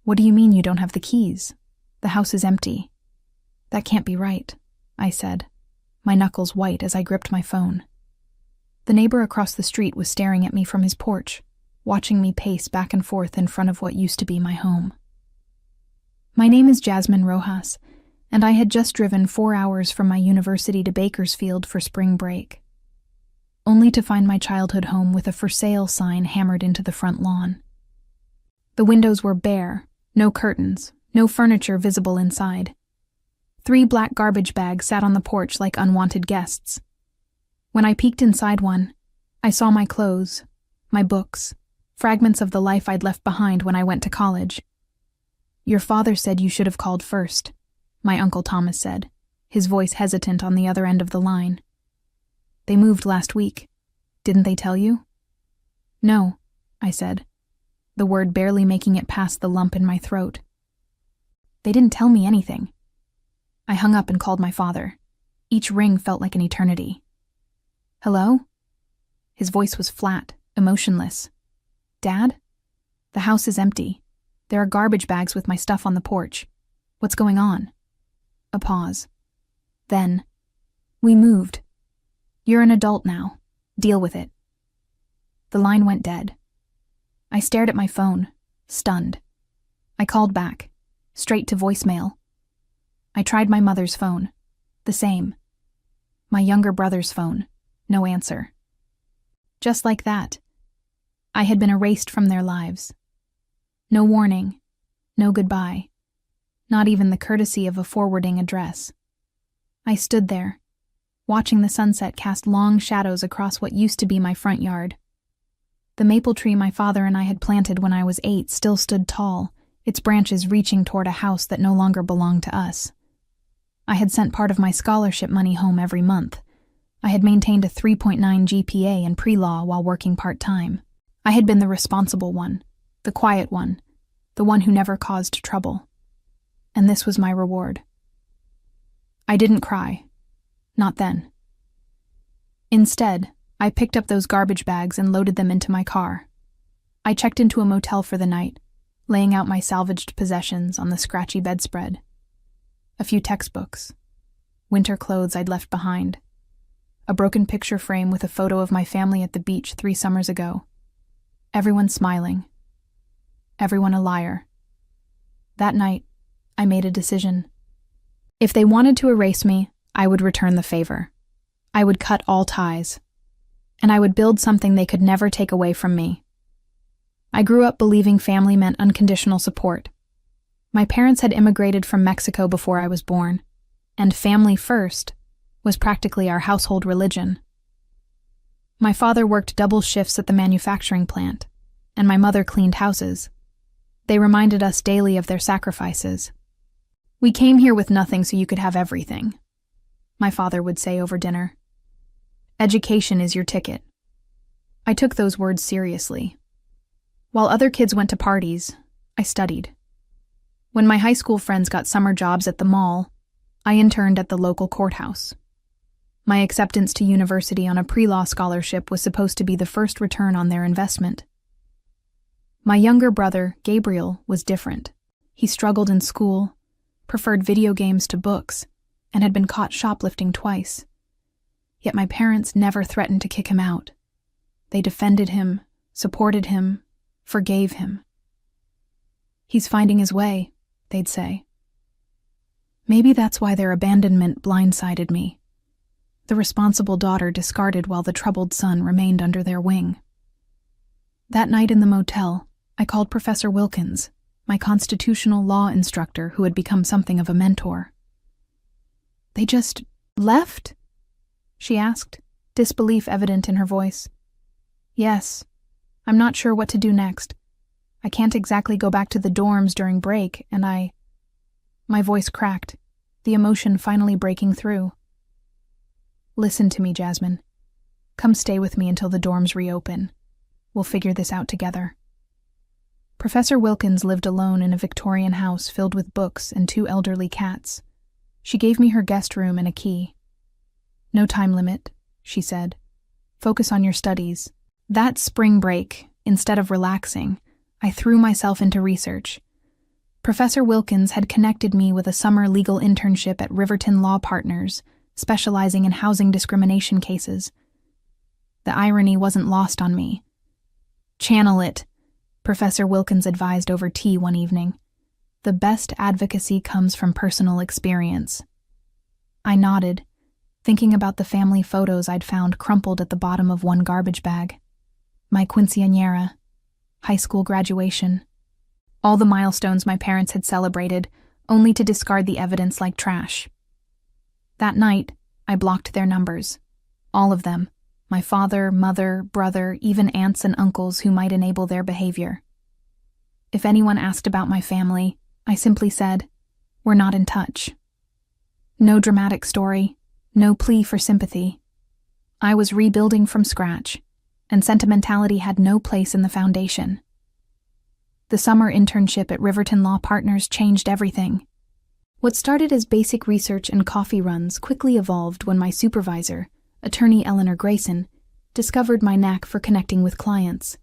"What do you mean you don't have the keys? The house is empty." "That can't be right," I said, my knuckles white as I gripped my phone. The neighbor across the street was staring at me from his porch, watching me pace back and forth in front of what used to be my home. My name is Jasmine Rojas, and I had just driven 4 hours from my university to Bakersfield for spring break, only to find my childhood home with a for sale sign hammered into the front lawn. The windows were bare, no curtains, no furniture visible inside. 3 black garbage bags sat on the porch like unwanted guests. When I peeked inside one, I saw my clothes, my books, fragments of the life I'd left behind when I went to college. "Your father said you should have called first," my Uncle Thomas said, his voice hesitant on the other end of the line. "They moved last week. Didn't they tell you?" "No," I said, the word barely making it past the lump in my throat. "They didn't tell me anything." I hung up and called my father. Each ring felt like an eternity. "Hello?" His voice was flat, emotionless. "Dad? The house is empty. There are garbage bags with my stuff on the porch. What's going on?" A pause. Then, "We moved. You're an adult now. Deal with it." The line went dead. I stared at my phone, stunned. I called back, straight to voicemail. I tried my mother's phone. The same. My younger brother's phone. No answer. Just like that, I had been erased from their lives. No warning, no goodbye, not even the courtesy of a forwarding address. I stood there, watching the sunset cast long shadows across what used to be my front yard. The maple tree my father and I had planted when I was 8 still stood tall, its branches reaching toward a house that no longer belonged to us. I had sent part of my scholarship money home every month. I had maintained a 3.9 GPA in pre-law while working part-time. I had been the responsible one, the quiet one, the one who never caused trouble. And this was my reward. I didn't cry. Not then. Instead, I picked up those garbage bags and loaded them into my car. I checked into a motel for the night, laying out my salvaged possessions on the scratchy bedspread. A few textbooks, winter clothes I'd left behind, a broken picture frame with a photo of my family at the beach 3 summers ago. Everyone smiling. Everyone a liar. That night, I made a decision. If they wanted to erase me, I would return the favor. I would cut all ties. And I would build something they could never take away from me. I grew up believing family meant unconditional support. My parents had immigrated from Mexico before I was born, and family first was practically our household religion. My father worked double shifts at the manufacturing plant, and my mother cleaned houses. They reminded us daily of their sacrifices. "We came here with nothing so you could have everything," my father would say over dinner. "Education is your ticket." I took those words seriously. While other kids went to parties, I studied. When my high school friends got summer jobs at the mall, I interned at the local courthouse. My acceptance to university on a pre-law scholarship was supposed to be the first return on their investment. My younger brother, Gabriel, was different. He struggled in school, preferred video games to books, and had been caught shoplifting twice. Yet my parents never threatened to kick him out. They defended him, supported him, forgave him. "He's finding his way," they'd say. Maybe that's why their abandonment blindsided me. The responsible daughter discarded while the troubled son remained under their wing. That night in the motel, I called Professor Wilkins, my constitutional law instructor who had become something of a mentor. "They just left?" she asked, disbelief evident in her voice. "Yes. I'm not sure what to do next. I can't exactly go back to the dorms during break, and My voice cracked, the emotion finally breaking through. "Listen to me, Jasmine. Come stay with me until the dorms reopen. We'll figure this out together." Professor Wilkins lived alone in a Victorian house filled with books and 2 elderly cats. She gave me her guest room and a key. "No time limit," she said. "Focus on your studies." That spring break, instead of relaxing, I threw myself into research. Professor Wilkins had connected me with a summer legal internship at Riverton Law Partners, specializing in housing discrimination cases. The irony wasn't lost on me. "Channel it," Professor Wilkins advised over tea one evening. "The best advocacy comes from personal experience." I nodded, thinking about the family photos I'd found crumpled at the bottom of one garbage bag. My quinceañera, high school graduation, all the milestones my parents had celebrated, only to discard the evidence like trash. That night, I blocked their numbers. All of them. My father, mother, brother, even aunts and uncles who might enable their behavior. If anyone asked about my family, I simply said, "We're not in touch." No dramatic story, no plea for sympathy. I was rebuilding from scratch, and sentimentality had no place in the foundation. The summer internship at Riverton Law Partners changed everything. What started as basic research and coffee runs quickly evolved when my supervisor, attorney Eleanor Grayson, discovered my knack for connecting with clients.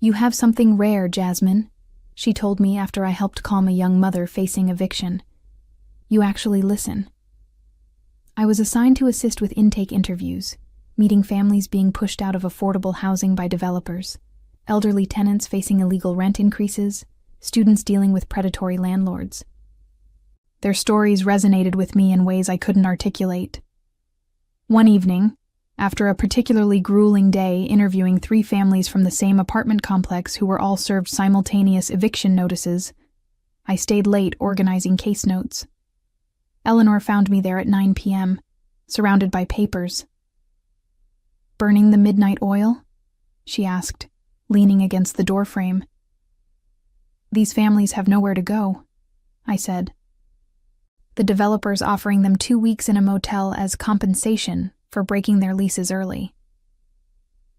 "You have something rare, Jasmine," she told me after I helped calm a young mother facing eviction. "You actually listen." I was assigned to assist with intake interviews, meeting families being pushed out of affordable housing by developers, elderly tenants facing illegal rent increases, students dealing with predatory landlords. Their stories resonated with me in ways I couldn't articulate. One evening, after a particularly grueling day interviewing 3 families from the same apartment complex who were all served simultaneous eviction notices, I stayed late organizing case notes. Eleanor found me there at 9 p.m., surrounded by papers. "Burning the midnight oil?" she asked, leaning against the doorframe. "These families have nowhere to go," I said. "The developer's offering them 2 weeks in a motel as compensation for breaking their leases early."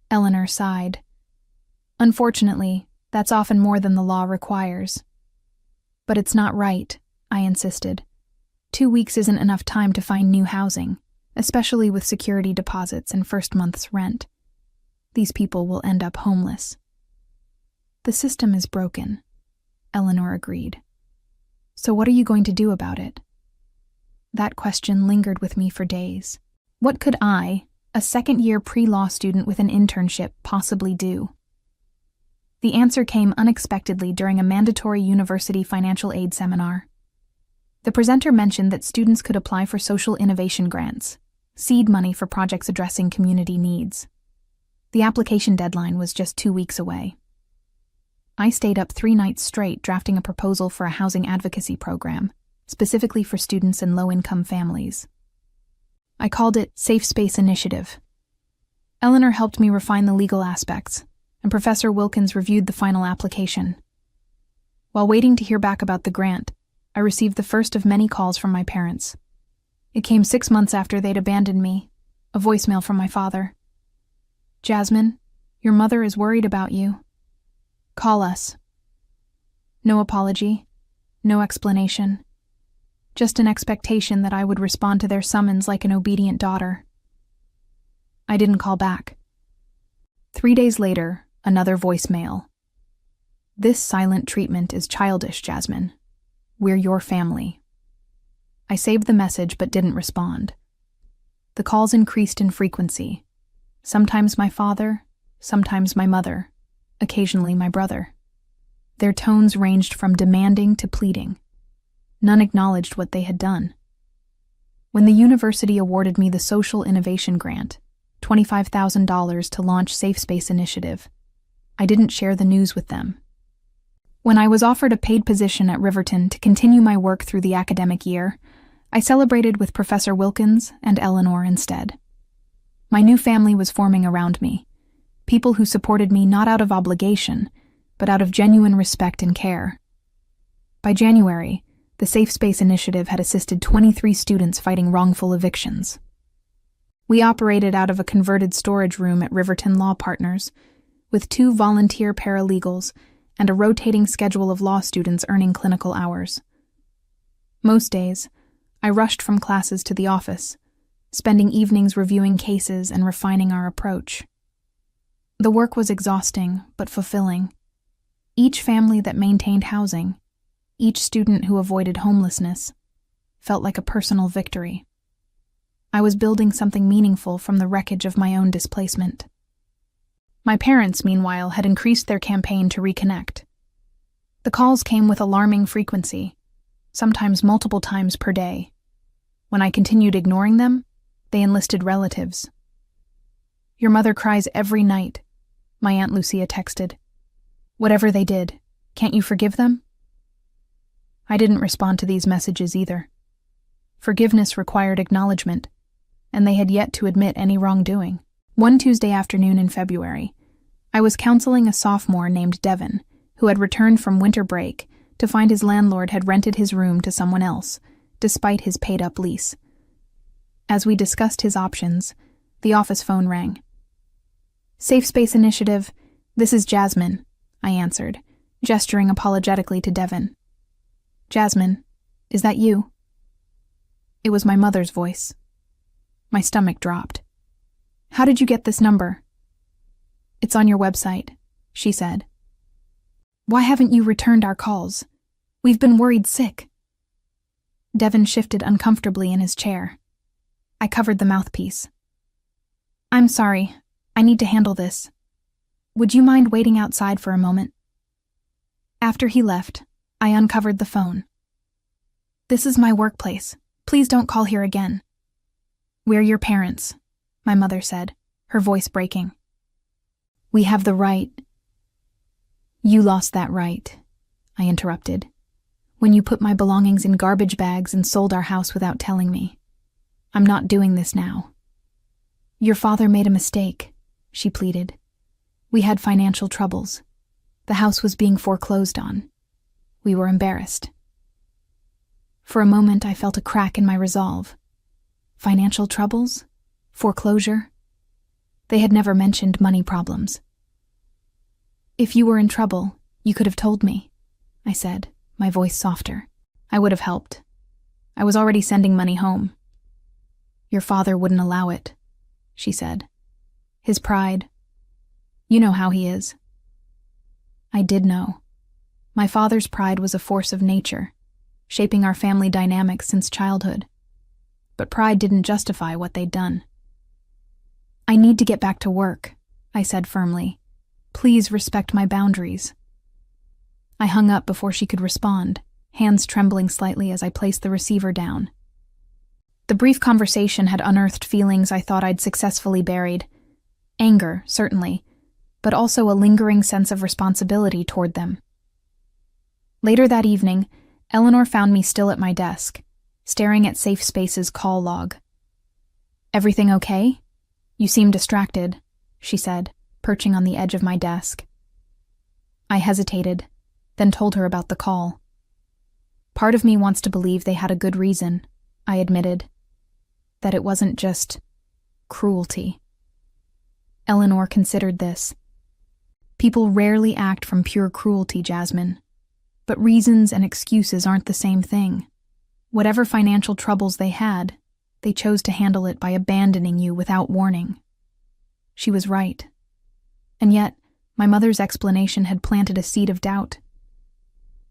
Eleanor sighed. "Unfortunately, that's often more than the law requires." "But it's not right," I insisted. 2 weeks isn't enough time to find new housing, especially with security deposits and first month's rent. These people will end up homeless. "The system is broken," Eleanor agreed. "So what are you going to do about it?" That question lingered with me for days. What could I, a second-year pre-law student with an internship, possibly do? The answer came unexpectedly during a mandatory university financial aid seminar. The presenter mentioned that students could apply for social innovation grants, seed money for projects addressing community needs. The application deadline was just 2 weeks away. I stayed up 3 nights straight drafting a proposal for a housing advocacy program, specifically for students in low-income families. I called it Safe Space Initiative. Eleanor helped me refine the legal aspects, and Professor Wilkins reviewed the final application. While waiting to hear back about the grant, I received the first of many calls from my parents. It came 6 months after they'd abandoned me, a voicemail from my father. "Jasmine, your mother is worried about you. Call us." No apology, no explanation. Just an expectation that I would respond to their summons like an obedient daughter. I didn't call back. 3 days later, another voicemail. "This silent treatment is childish, Jasmine. We're your family." I saved the message but didn't respond. The calls increased in frequency. Sometimes my father, sometimes my mother, occasionally my brother. Their tones ranged from demanding to pleading. None acknowledged what they had done. When the university awarded me the Social Innovation Grant, $25,000 to launch Safe Space Initiative, I didn't share the news with them. When I was offered a paid position at Riverton to continue my work through the academic year, I celebrated with Professor Wilkins and Eleanor instead. My new family was forming around me, people who supported me not out of obligation, but out of genuine respect and care. By January, the Safe Space Initiative had assisted 23 students fighting wrongful evictions. We operated out of a converted storage room at Riverton Law Partners, with 2 volunteer paralegals and a rotating schedule of law students earning clinical hours. Most days, I rushed from classes to the office, spending evenings reviewing cases and refining our approach. The work was exhausting but fulfilling. Each family that maintained housing, each student who avoided homelessness felt like a personal victory. I was building something meaningful from the wreckage of my own displacement. My parents, meanwhile, had increased their campaign to reconnect. The calls came with alarming frequency, sometimes multiple times per day. When I continued ignoring them, they enlisted relatives. "Your mother cries every night," my Aunt Lucia texted. "Whatever they did, can't you forgive them?" I didn't respond to these messages either. Forgiveness required acknowledgement, and they had yet to admit any wrongdoing. One Tuesday afternoon in February, I was counseling a sophomore named Devin, who had returned from winter break to find his landlord had rented his room to someone else, despite his paid-up lease. As we discussed his options, the office phone rang. "Safe Space Initiative, this is Jasmine," I answered, gesturing apologetically to Devin. "Jasmine, is that you?" It was my mother's voice. My stomach dropped. "How did you get this number?" "It's on your website," she said. "Why haven't you returned our calls? We've been worried sick." Devin shifted uncomfortably in his chair. I covered the mouthpiece. "I'm sorry. I need to handle this. Would you mind waiting outside for a moment?" After he left, I uncovered the phone. "This is my workplace. Please don't call here again." "We're your parents," my mother said, her voice breaking. "We have the right—" "You lost that right," I interrupted, "when you put my belongings in garbage bags and sold our house without telling me. I'm not doing this now." "Your father made a mistake," she pleaded. "We had financial troubles. The house was being foreclosed on. We were embarrassed." For a moment, I felt a crack in my resolve. Financial troubles? Foreclosure? They had never mentioned money problems. "If you were in trouble, you could have told me," I said, my voice softer. "I would have helped. I was already sending money home." "Your father wouldn't allow it," she said. "His pride. You know how he is." I did know. My father's pride was a force of nature, shaping our family dynamics since childhood. But pride didn't justify what they'd done. "I need to get back to work," I said firmly. "Please respect my boundaries." I hung up before she could respond, hands trembling slightly as I placed the receiver down. The brief conversation had unearthed feelings I thought I'd successfully buried. Anger, certainly, but also a lingering sense of responsibility toward them. Later that evening, Eleanor found me still at my desk, staring at Safe Space's call log. "Everything okay? You seem distracted," she said, perching on the edge of my desk. I hesitated, then told her about the call. "Part of me wants to believe they had a good reason," I admitted. "That it wasn't just cruelty." Eleanor considered this. "People rarely act from pure cruelty, Jasmine. But reasons and excuses aren't the same thing. Whatever financial troubles they had, they chose to handle it by abandoning you without warning." She was right. And yet, my mother's explanation had planted a seed of doubt.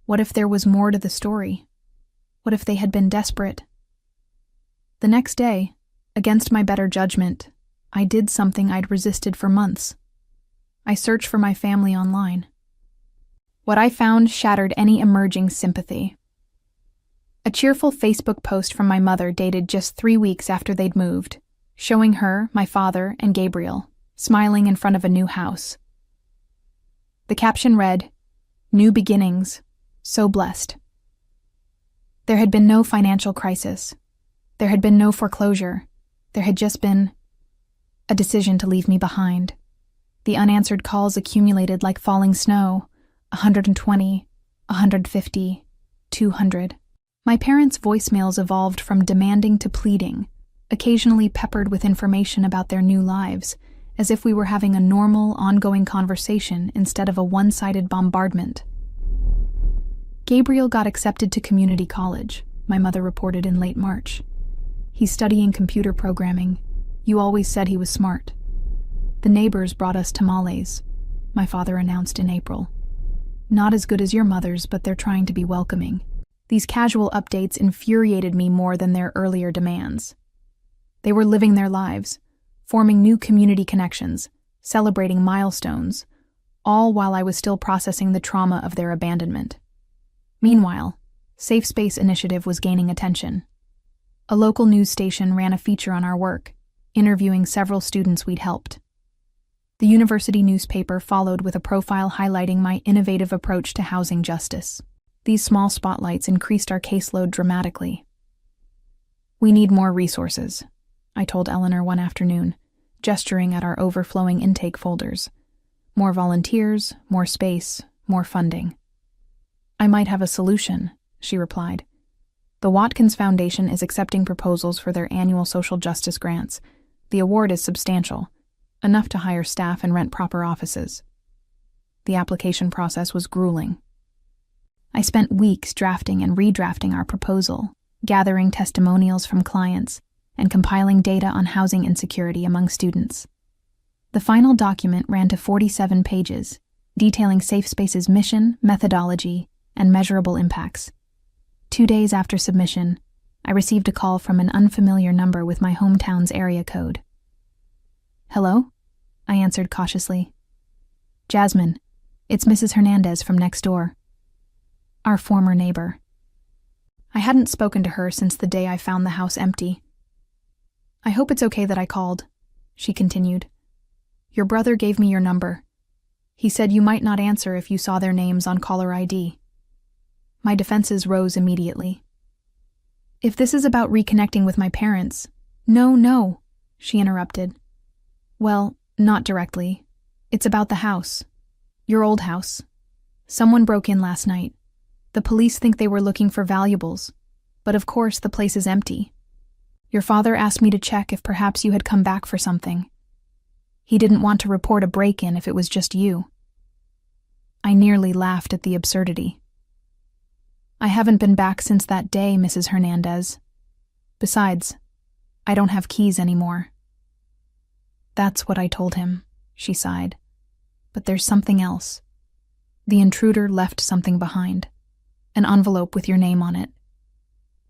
What if there was more to the story? What if they had been desperate? The next day, against my better judgment, I did something I'd resisted for months. I searched for my family online. What I found shattered any emerging sympathy. A cheerful Facebook post from my mother dated just 3 weeks after they'd moved, showing her, my father, and Gabriel, smiling in front of a new house. The caption read, "New beginnings, so blessed." There had been no financial crisis. There had been no foreclosure. There had just been a decision to leave me behind. The unanswered calls accumulated like falling snow, 120, 150, 200. My parents' voicemails evolved from demanding to pleading, occasionally peppered with information about their new lives, as if we were having a normal, ongoing conversation instead of a one-sided bombardment. Gabriel got accepted to community college, my mother reported in late March. "He's studying computer programming. You always said he was smart." "The neighbors brought us tamales," my father announced in April. Not as good as your mother's, but they're trying to be welcoming. These casual updates infuriated me more than their earlier demands. They were living their lives, forming new community connections, celebrating milestones, all while I was still processing the trauma of their abandonment. Meanwhile, Safe Space Initiative was gaining attention. A local news station ran a feature on our work, interviewing several students we'd helped. The university newspaper followed with a profile highlighting my innovative approach to housing justice. These small spotlights increased our caseload dramatically. "We need more resources," I told Eleanor one afternoon, gesturing at our overflowing intake folders. "More volunteers, more space, more funding." "I might have a solution," she replied. "The Watkins Foundation is accepting proposals for their annual social justice grants. The award is substantial, enough to hire staff and rent proper offices." The application process was grueling. I spent weeks drafting and redrafting our proposal, gathering testimonials from clients, and compiling data on housing insecurity among students. The final document ran to 47 pages, detailing Safe Space's mission, methodology, and measurable impacts. 2 days after submission, I received a call from an unfamiliar number with my hometown's area code. "Hello?" I answered cautiously. "Jasmine, it's Mrs. Hernandez from next door." Our former neighbor. I hadn't spoken to her since the day I found the house empty. "I hope it's okay that I called," she continued. "Your brother gave me your number. He said you might not answer if you saw their names on caller ID." My defenses rose immediately. "If this is about reconnecting with my parents—" No, she interrupted. "Well, not directly. It's about the house. Your old house. Someone broke in last night. The police think they were looking for valuables, but of course the place is empty. Your father asked me to check if perhaps you had come back for something. He didn't want to report a break-in if it was just you." I nearly laughed at the absurdity. "I haven't been back since that day, Mrs. Hernandez. Besides, I don't have keys anymore." "That's what I told him," she sighed. "But there's something else. The intruder left something behind. An envelope with your name on it.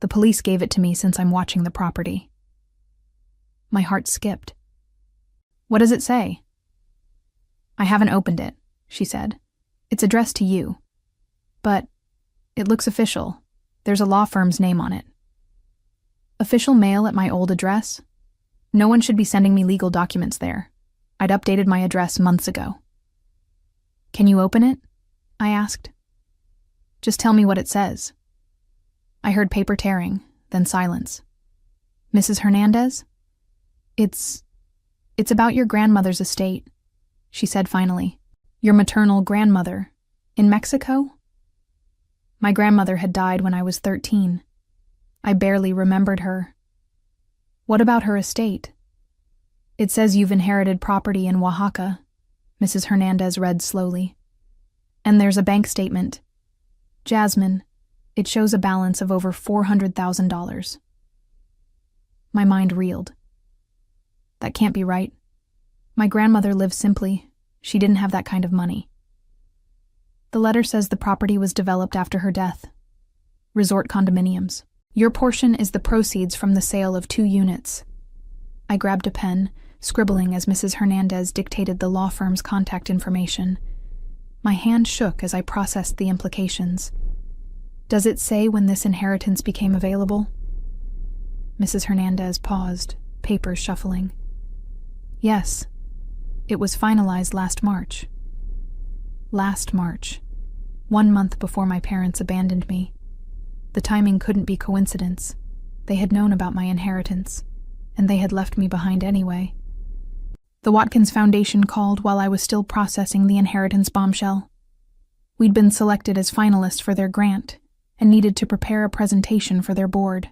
The police gave it to me since I'm watching the property." My heart skipped. "What does it say?" "I haven't opened it," she said. "It's addressed to you. But it looks official. There's a law firm's name on it." "Official mail at my old address? No one should be sending me legal documents there. I'd updated my address months ago." "Can you open it?" I asked. "Just tell me what it says." I heard paper tearing, then silence. "Mrs. Hernandez? It's about your grandmother's estate," she said finally. "Your maternal grandmother. In Mexico?" My grandmother had died when I was 13. I barely remembered her. "What about her estate?" "It says you've inherited property in Oaxaca," Mrs. Hernandez read slowly. "And there's a bank statement. Jasmine, it shows a balance of over $400,000. My mind reeled. That can't be right. My grandmother lived simply. She didn't have that kind of money. The letter says the property was developed after her death. Resort condominiums. Your portion is the proceeds from the sale of 2 units. I grabbed a pen, scribbling as Mrs. Hernandez dictated the law firm's contact information. My hand shook as I processed the implications. Does it say when this inheritance became available? Mrs. Hernandez paused, papers shuffling. Yes, it was finalized last March. Last March, 1 month before my parents abandoned me. The timing couldn't be coincidence. They had known about my inheritance, and they had left me behind anyway. The Watkins Foundation called while I was still processing the inheritance bombshell. We'd been selected as finalists for their grant and needed to prepare a presentation for their board.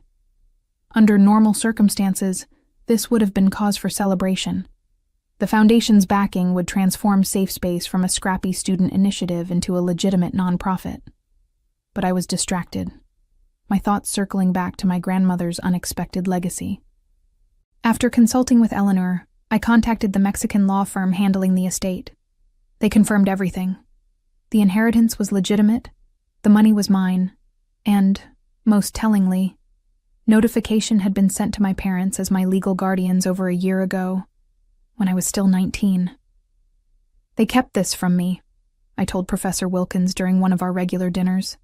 Under normal circumstances, this would have been cause for celebration. The foundation's backing would transform Safe Space from a scrappy student initiative into a legitimate nonprofit. But I was distracted, my thoughts circling back to my grandmother's unexpected legacy. After consulting with Eleanor, I contacted the Mexican law firm handling the estate. They confirmed everything. The inheritance was legitimate, the money was mine, and, most tellingly, notification had been sent to my parents as my legal guardians over a year ago, when I was still 19. They kept this from me, I told Professor Wilkins during one of our regular dinners.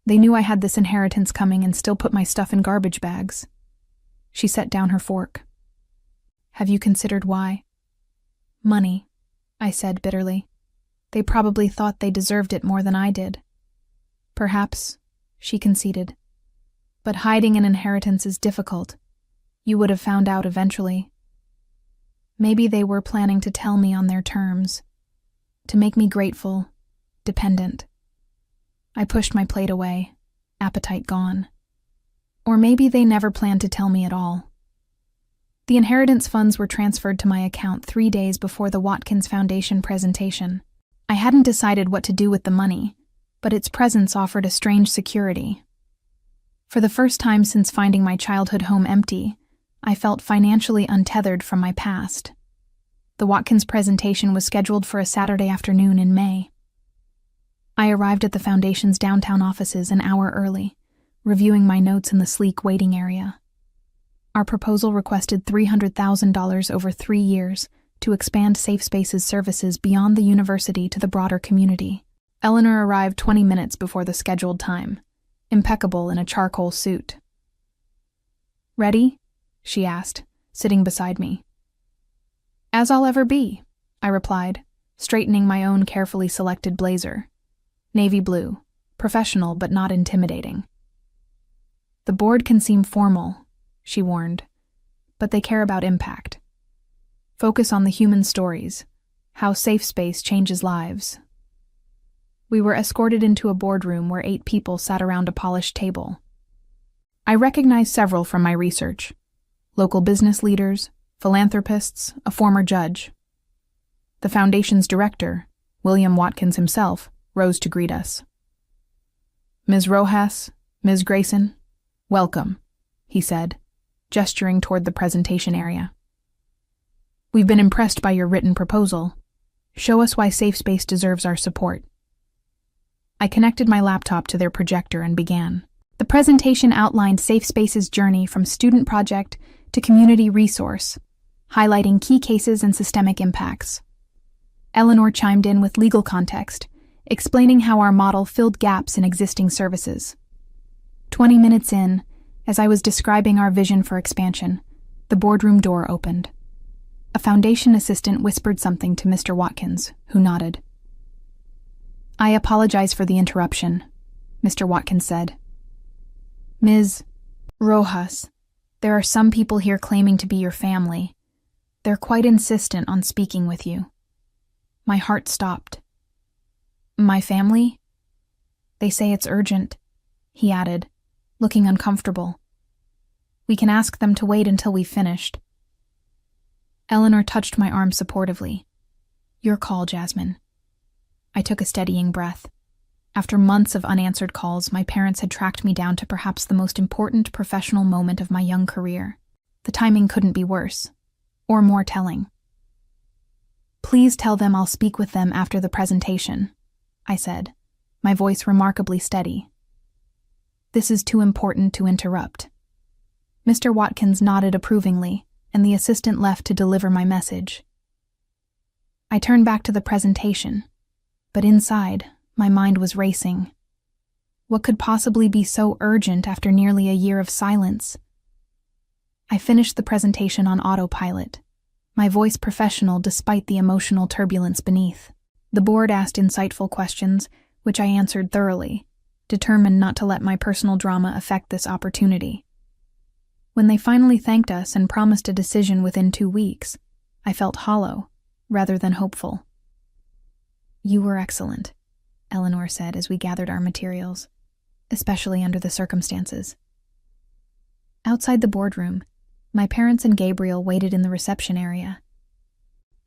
They knew I had this inheritance coming and still put my stuff in garbage bags. She set down her fork. Have you considered why? Money, I said bitterly. They probably thought they deserved it more than I did. Perhaps, she conceded. But hiding an inheritance is difficult. You would have found out eventually. Maybe they were planning to tell me on their terms, to make me grateful, dependent. I pushed my plate away, appetite gone. Or maybe they never planned to tell me at all. The inheritance funds were transferred to my account 3 days before the Watkins Foundation presentation. I hadn't decided what to do with the money, but its presence offered a strange security. For the first time since finding my childhood home empty, I felt financially untethered from my past. The Watkins presentation was scheduled for a Saturday afternoon in May. I arrived at the Foundation's downtown offices an hour early, reviewing my notes in the sleek waiting area. Our proposal requested $300,000 over 3 years to expand Safe Spaces services beyond the university to the broader community. Eleanor arrived 20 minutes before the scheduled time, impeccable in a charcoal suit. Ready? She asked, sitting beside me. As I'll ever be, I replied, straightening my own carefully selected blazer. Navy blue, professional but not intimidating. The board can seem formal, she warned, but they care about impact. Focus on the human stories, how safe space changes lives. We were escorted into a boardroom where 8 people sat around a polished table. I recognized several from my research: local business leaders, philanthropists, a former judge. The Foundation's director, William Watkins himself, rose to greet us. Ms. Rojas, Ms. Grayson, welcome, he said, gesturing toward the presentation area. We've been impressed by your written proposal. Show us why Safe Space deserves our support. I connected my laptop to their projector and began. The presentation outlined Safe Space's journey from student project to community resource, highlighting key cases and systemic impacts. Eleanor chimed in with legal context, explaining how our model filled gaps in existing services. 20 minutes in, as I was describing our vision for expansion, the boardroom door opened. A Foundation assistant whispered something to Mr. Watkins, who nodded. I apologize for the interruption, Mr. Watkins said. Ms. Rojas, there are some people here claiming to be your family. They're quite insistent on speaking with you. My heart stopped. My family? They say it's urgent, he added, looking uncomfortable. We can ask them to wait until we've finished. Eleanor touched my arm supportively. Your call, Jasmine. I took a steadying breath. After months of unanswered calls, my parents had tracked me down to perhaps the most important professional moment of my young career. The timing couldn't be worse, or more telling. Please tell them I'll speak with them after the presentation, I said, my voice remarkably steady. This is too important to interrupt. Mr. Watkins nodded approvingly, and the assistant left to deliver my message. I turned back to the presentation, but inside, my mind was racing. What could possibly be so urgent after nearly a year of silence? I finished the presentation on autopilot, my voice professional despite the emotional turbulence beneath. The board asked insightful questions, which I answered thoroughly, determined not to let my personal drama affect this opportunity. When they finally thanked us and promised a decision within 2 weeks, I felt hollow, rather than hopeful. You were excellent, Eleanor said as we gathered our materials, especially under the circumstances. Outside the boardroom, my parents and Gabriel waited in the reception area.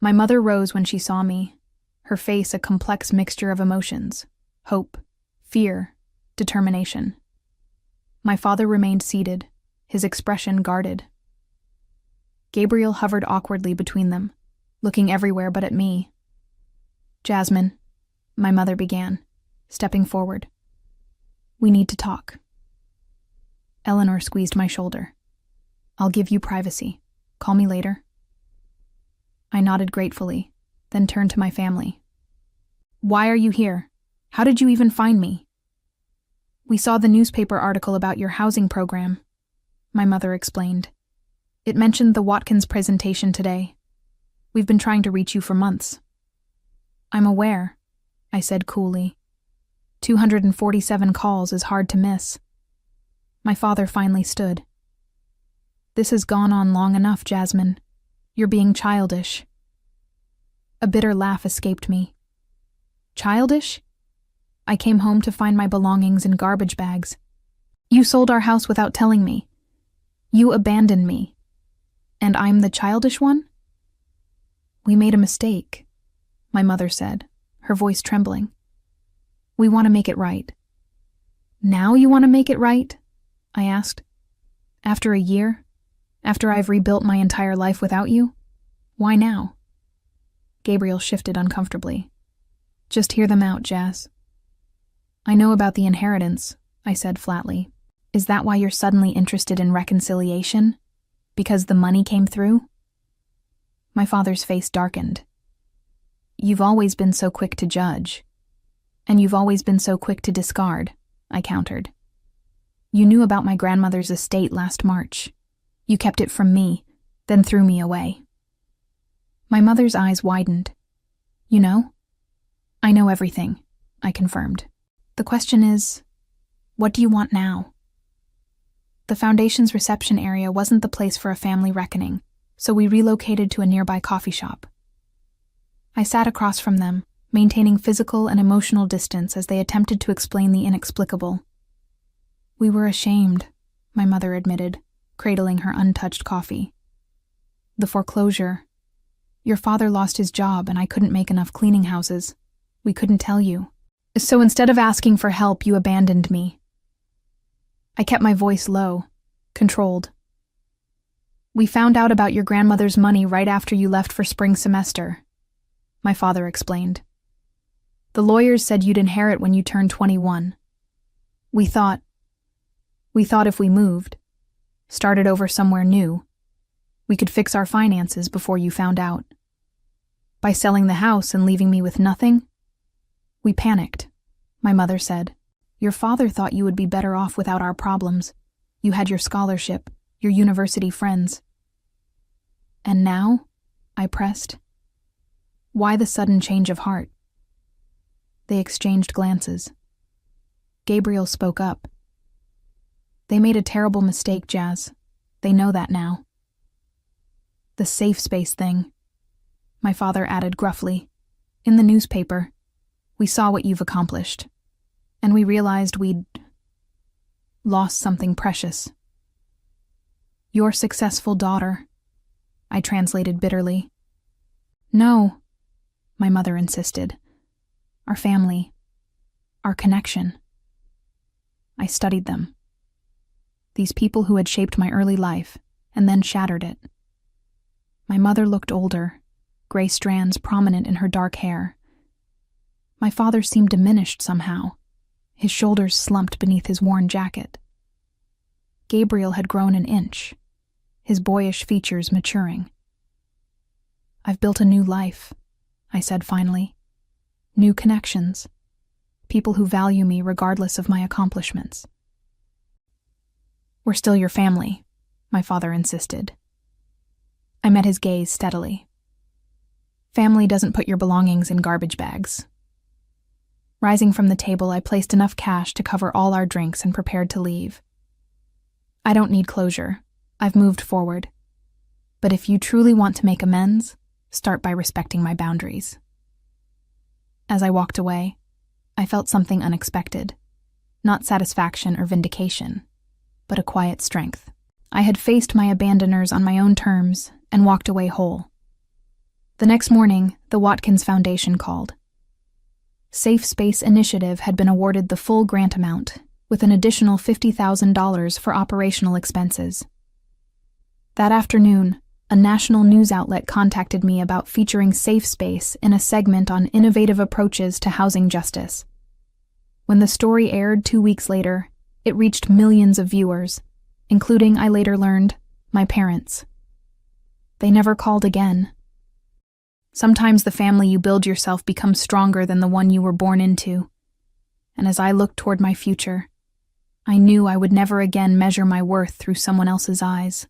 My mother rose when she saw me, her face a complex mixture of emotions: hope, fear, determination. My father remained seated, his expression guarded. Gabriel hovered awkwardly between them, looking everywhere but at me. Jasmine, my mother began, stepping forward. We need to talk. Eleanor squeezed my shoulder. I'll give you privacy. Call me later. I nodded gratefully, then turned to my family. Why are you here? How did you even find me? We saw the newspaper article about your housing program, my mother explained. It mentioned the Watkins presentation today. We've been trying to reach you for months. I'm aware, I said coolly. 247 calls is hard to miss. My father finally stood. This has gone on long enough, Jasmine. You're being childish. A bitter laugh escaped me. Childish? I came home to find my belongings in garbage bags. You sold our house without telling me. You abandoned me. And I'm the childish one? We made a mistake, my mother said, her voice trembling. We want to make it right. Now you want to make it right? I asked. After a year? After I've rebuilt my entire life without you? Why now? Gabriel shifted uncomfortably. Just hear them out, Jazz. I know about the inheritance, I said flatly. Is that why you're suddenly interested in reconciliation? Because the money came through? My father's face darkened. You've always been so quick to judge. And you've always been so quick to discard, I countered. You knew about my grandmother's estate last March. You kept it from me, then threw me away. My mother's eyes widened. You know? I know everything, I confirmed. The question is, what do you want now? The foundation's reception area wasn't the place for a family reckoning, so we relocated to a nearby coffee shop. I sat across from them, maintaining physical and emotional distance as they attempted to explain the inexplicable. We were ashamed, my mother admitted, cradling her untouched coffee. The foreclosure. Your father lost his job and I couldn't make enough cleaning houses. We couldn't tell you. So instead of asking for help, you abandoned me. I kept my voice low, controlled. We found out about your grandmother's money right after you left for spring semester, my father explained. The lawyers said you'd inherit when you turned 21. We thought if we moved, started over somewhere new, we could fix our finances before you found out. By selling the house and leaving me with nothing, we panicked, my mother said. Your father thought you would be better off without our problems. You had your scholarship, your university friends. And now? I pressed. Why the sudden change of heart? They exchanged glances. Gabriel spoke up. They made a terrible mistake, Jazz. They know that now. The safe space thing, my father added gruffly. In the newspaper, we saw what you've accomplished, and we realized we'd lost something precious. Your successful daughter, I translated bitterly. No, my mother insisted. Our family, our connection. I studied them. These people who had shaped my early life and then shattered it. My mother looked older, gray strands prominent in her dark hair. My father seemed diminished somehow. His shoulders slumped beneath his worn jacket. Gabriel had grown an inch, his boyish features maturing. I've built a new life, I said finally. New connections. People who value me regardless of my accomplishments. We're still your family, my father insisted. I met his gaze steadily. Family doesn't put your belongings in garbage bags. Rising from the table, I placed enough cash to cover all our drinks and prepared to leave. I don't need closure. I've moved forward. But if you truly want to make amends, start by respecting my boundaries. As I walked away, I felt something unexpected. Not satisfaction or vindication, but a quiet strength. I had faced my abandoners on my own terms and walked away whole. The next morning, the Watkins Foundation called. Safe Space Initiative had been awarded the full grant amount, with an additional $50,000 for operational expenses. That afternoon, A national news outlet contacted me about featuring Safe Space in a segment on innovative approaches to housing justice. When the story aired 2 weeks later, it reached millions of viewers, including, I later learned, my parents. They never called again. Sometimes the family you build yourself becomes stronger than the one you were born into. And as I looked toward my future, I knew I would never again measure my worth through someone else's eyes.